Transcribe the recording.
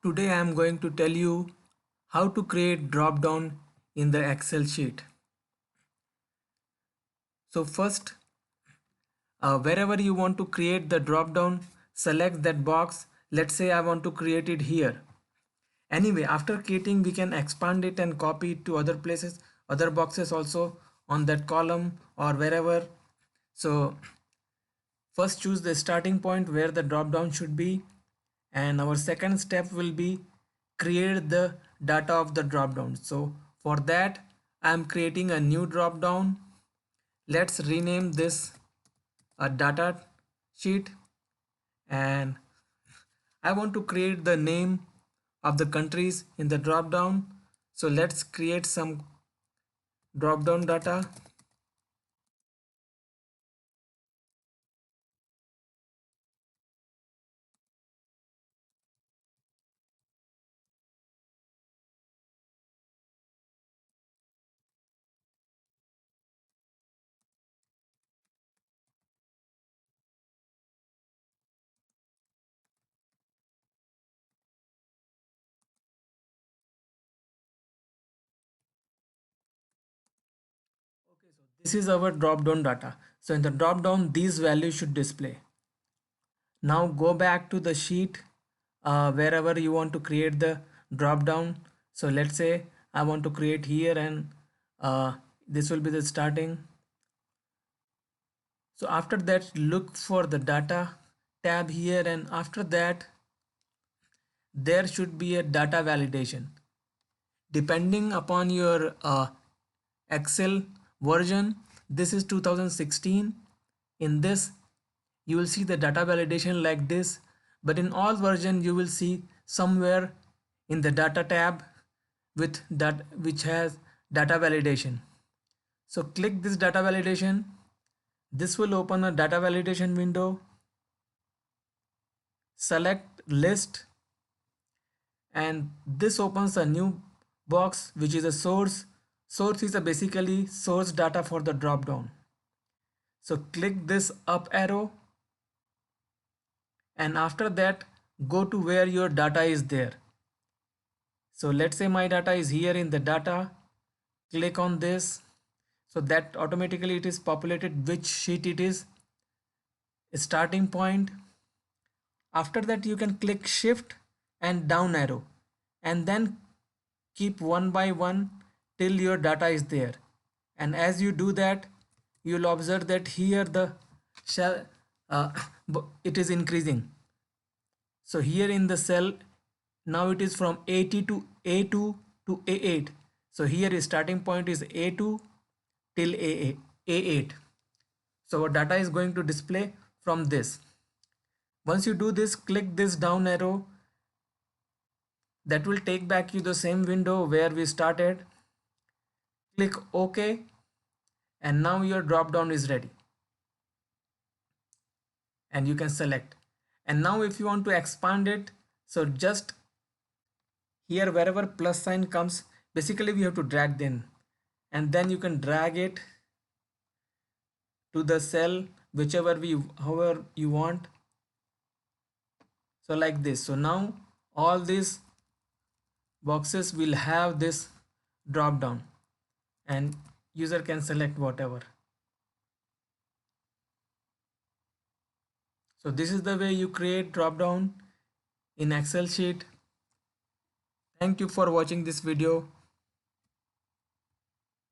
Today I am going to tell you how to create drop down in the Excel sheet. So first, wherever you want to create the drop down, select that box. Let's say I want to create it here. Anyway, after creating, we can expand it and copy it to other places, other boxes also on that column or wherever. So first choose the starting point where the drop down should be, and our second step will be create the data of the drop down. So for that I am creating a new drop down. Let's rename this a data sheet, and I want to create the name of the countries in the drop down. So let's create some drop down data. Okay, so this is our drop down data. So in the drop down, these values should display. Now go back to the sheet wherever you want to create the drop down. So let's say I want to create here, and this will be the starting. So after that, look for the data tab here, and after that there should be a data validation. Depending upon your Excel version, this is 2016. In this you will see the data validation like this, but in all version you will see somewhere in the data tab with that which has data validation. So click this data validation. This will open a data validation window. Select list, and this opens a new box which is a source is a basically source data for the drop down. So click this up arrow, and after that go to where your data is there. So let's say my data is here in the data. Click on this, so that automatically it is populated which sheet it is, starting point. After that you can click shift and down arrow, and then keep one by one till your data is there. And as you do that, you'll observe that here the shell uh, it is increasing. So here in the cell, now it is from A2 to A8. So here is starting point is A2 till A8. So our data is going to display from this. Once you do this, click this down arrow. That will take back you the same window where we started. Click OK, and now your drop down is ready, and you can select. And now if you want to expand it, so just here wherever plus sign comes, basically we have to drag them, and then you can drag it to the cell whichever we however you want. So like this. So now all these boxes will have this drop down, and user can select whatever. So this is the way you create drop down in Excel sheet. Thank you for watching this video.